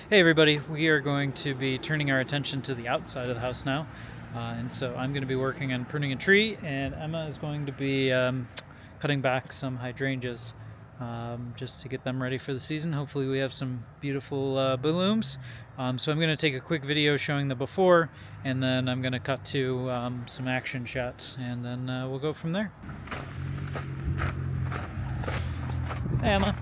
Hey everybody, we are going to be turning our attention to the outside of the house now. And so I'm going to be working on pruning a tree, and Emma is going to be cutting back some hydrangeas just to get them ready for the season. Hopefully we have some beautiful blooms. So I'm going to take a quick video showing the before, and then I'm going to cut to some action shots, and then we'll go from there. Hey Emma.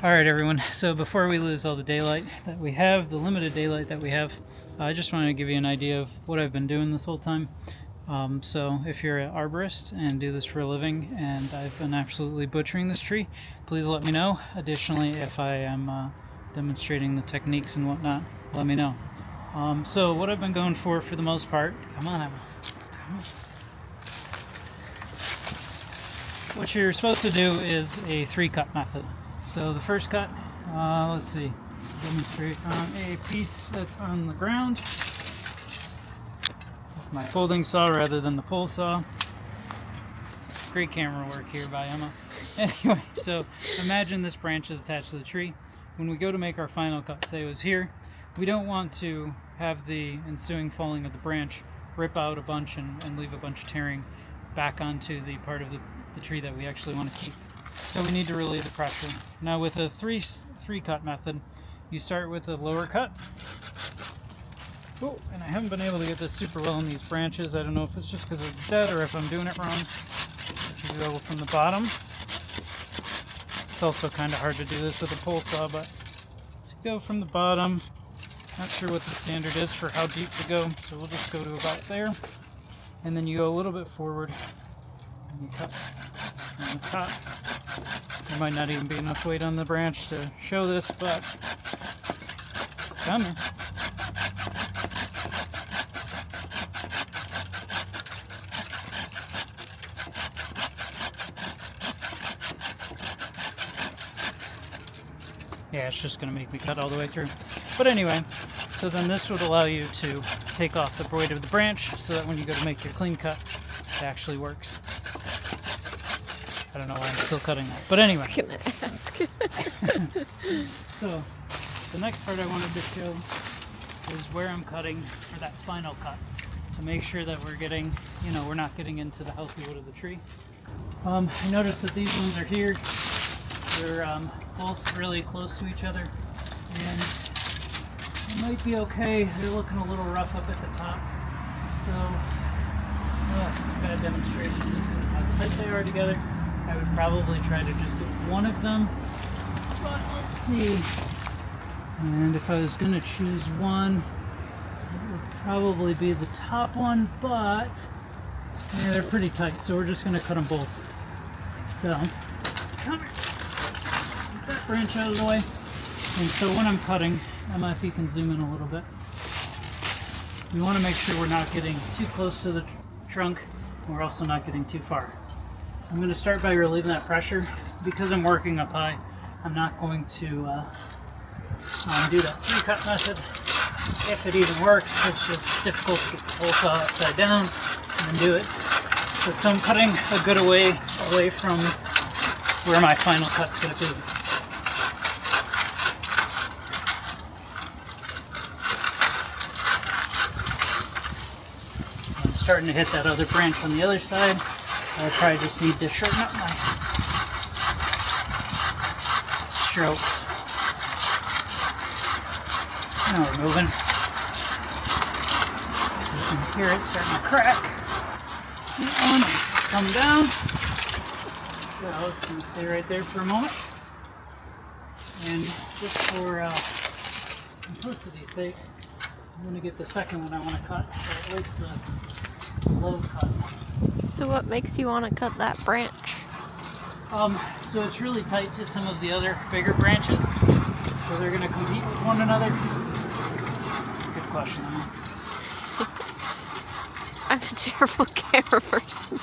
Alright everyone, so before we lose all the daylight that we have, the limited daylight that we have, I just wanted to give you an idea of what I've been doing this whole time. So if you're an arborist and do this for a living and I've been absolutely butchering this tree, please let me know. Additionally, if I am demonstrating the techniques and whatnot, let me know. So what I've been going for the most part, come on Emma, come on. What you're supposed to do is a 3-cut method. So the first cut, let's see, demonstrate on a piece that's on the ground with my folding saw rather than the pole saw. Great camera work here by Emma. Anyway, so imagine this branch is attached to the tree. When we go to make our final cut, say it was here, we don't want to have the ensuing falling of the branch rip out a bunch and leave a bunch of tearing back onto the part of the tree that we actually want to keep. So we need to relieve the pressure. Now with a three cut method, you start with a lower cut. Oh, and I haven't been able to get this super well in these branches. I don't know if it's just because it's dead or if I'm doing it wrong. You go from the bottom. It's also kind of hard to do this with a pole saw, but to go from the bottom, not sure what the standard is for how deep to go, so we'll just go to about there. And then you go a little bit forward and you cut on the top. There might not even be enough weight on the branch to show this, but come here. Yeah, it's just going to make me cut all the way through. But anyway, so then this would allow you to take off the weight of the branch so that when you go to make your clean cut, it actually works. I don't know why I'm still cutting that. But anyway. I was gonna ask. So, the next part I wanted to show is where I'm cutting for that final cut to make sure that we're getting, we're not getting into the healthy wood of the tree. I noticed that these ones are here. They're both really close to each other, and it might be okay. They're looking a little rough up at the top, so it's a bad demonstration just because of how tight they are together. I would probably try to just get one of them, but let's see. And if I was going to choose one, it would probably be the top one, but yeah, they're pretty tight, so we're just going to cut them both. So, come here. Get that branch out of the way. And so when I'm cutting, Emma, if you can zoom in a little bit, we want to make sure we're not getting too close to the trunk. We're also not getting too far. So I'm going to start by relieving that pressure. Because I'm working up high, I'm not going to do that 3-cut method. If it even works, it's just difficult to get the pole saw upside down and do it. So I'm cutting a good away from where my final cut's going to be. I'm starting to hit that other branch on the other side. I probably just need to shorten up my strokes. Now we're moving. You can hear it starting to crack. That one, come down. So it's going to stay right there for a moment. And just for simplicity's sake, I'm going to get the second one I want to cut, or at least the low cut. So what makes you want to cut that branch? So it's really tight to some of the other bigger branches, so they're going to compete with one another. Good question, Emma. I'm a terrible camera person.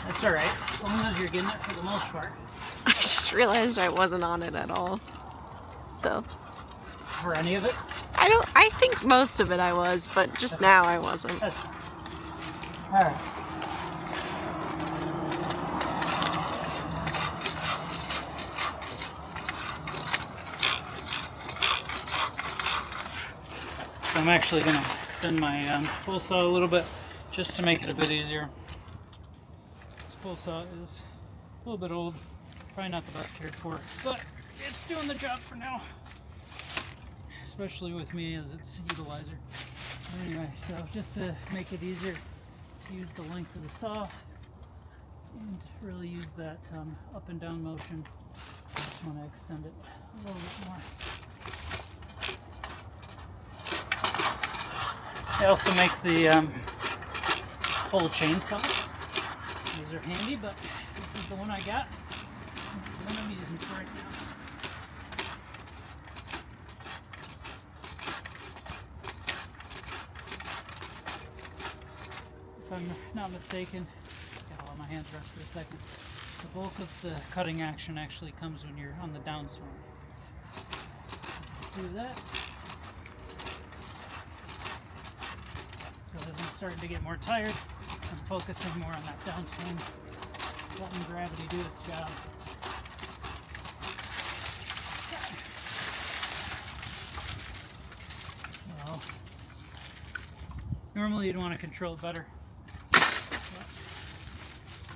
That's alright, as long as you're getting it for the most part. I just realized I wasn't on it at all. So. For any of it? I think most of it I was, but just now I wasn't. That's fine. Alright. So I'm actually going to extend my pole saw a little bit just to make it a bit easier. This pole saw is a little bit old, probably not the best cared for, but it's doing the job for now. Especially with me as its utilizer. Anyway, so just to make it easier to use the length of the saw and really use that up and down motion just want to extend it a little bit more. I also make the whole chainsaws. These are handy, but this is the one I got. It's the one I'm using for right now. If I'm not mistaken, got all my hands rushed for a second. The bulk of the cutting action actually comes when you're on the downswing. Do that. So as I'm starting to get more tired, I'm focusing more on that downswing, letting gravity do its job. Well, normally you'd want to control it better. But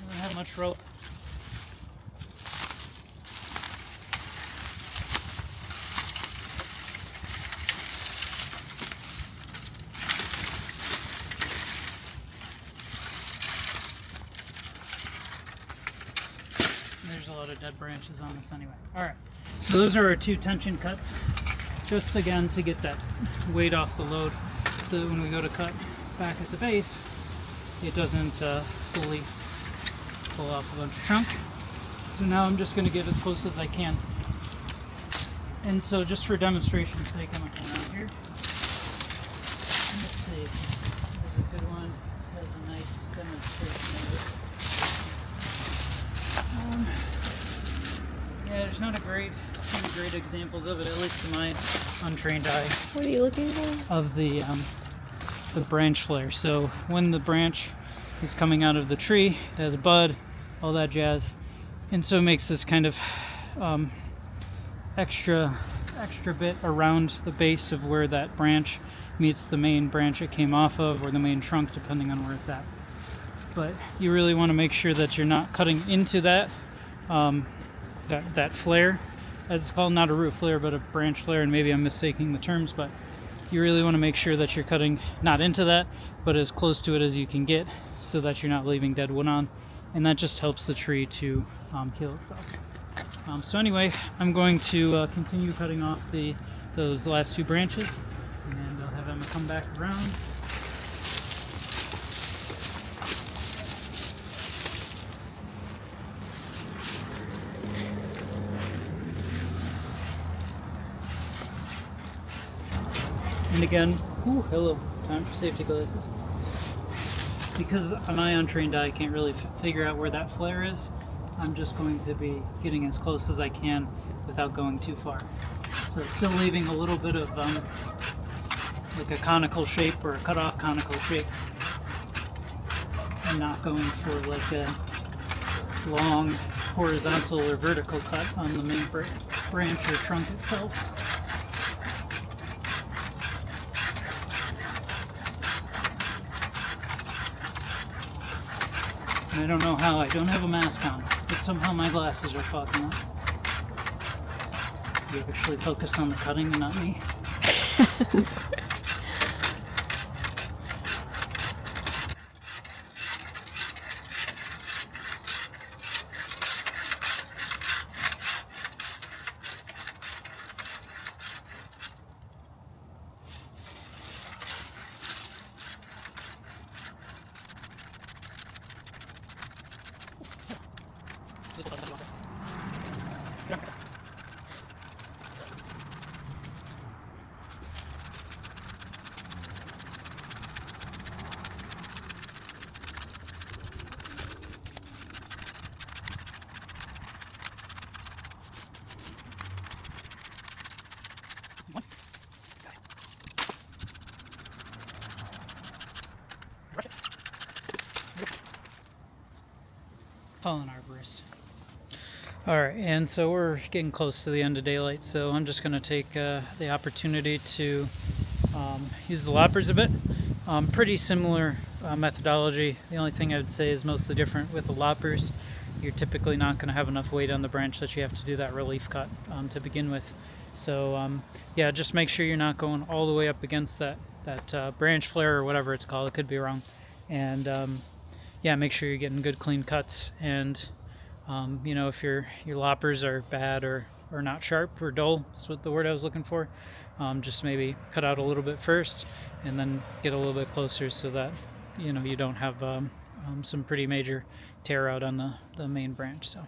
I don't have much rope. There's a lot of dead branches on this anyway. Alright, so those are our 2 tension cuts. Just again to get that weight off the load so that when we go to cut back at the base, it doesn't fully pull off a bunch of trunk. So now I'm just going to get as close as I can. And so just for demonstration's sake, I'm going to come out here. Let's see. There's a good one. Has a nice demonstration of it. Yeah, there's not many great examples of it, at least to my untrained eye. What are you looking for? Of the branch flare. So when the branch is coming out of the tree, it has a bud, all that jazz, and so it makes this kind of extra bit around the base of where that branch meets the main branch it came off of, or the main trunk, depending on where it's at. But you really want to make sure that you're not cutting into that that flare, as it's called, not a root flare but a branch flare, and maybe I'm mistaking the terms, but you really want to make sure that you're cutting not into that but as close to it as you can get, so that you're not leaving dead wood on, and that just helps the tree to heal itself. So anyway, I'm going to continue cutting off those last 2 branches, and I'll have Emma come back around. And again, hello, time for safety glasses. Because my untrained eye can't really figure out where that flare is, I'm just going to be getting as close as I can without going too far. So still leaving a little bit of like a conical shape or a cut off conical shape, and not going for like a long horizontal or vertical cut on the main branch or trunk itself. And I don't know how, I don't have a mask on, but somehow my glasses are fogging up. You actually focus on the cutting and not me. Fallen arborist. Alright, and so we're getting close to the end of daylight, so I'm just going to take the opportunity to use the loppers a bit. Pretty similar methodology. The only thing I would say is mostly different with the loppers. You're typically not going to have enough weight on the branch that you have to do that relief cut to begin with. So yeah, just make sure you're not going all the way up against that branch flare or whatever it's called. It could be wrong. And yeah, make sure you're getting good clean cuts. And you know, if your loppers are bad or or not sharp or dull is what the word I was looking for. Just maybe cut out a little bit first and then get a little bit closer so that you don't have some pretty major tear out on the main branch. So.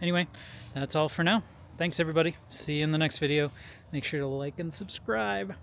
Anyway, that's all for now. Thanks everybody. See you in the next video. Make sure to like and subscribe.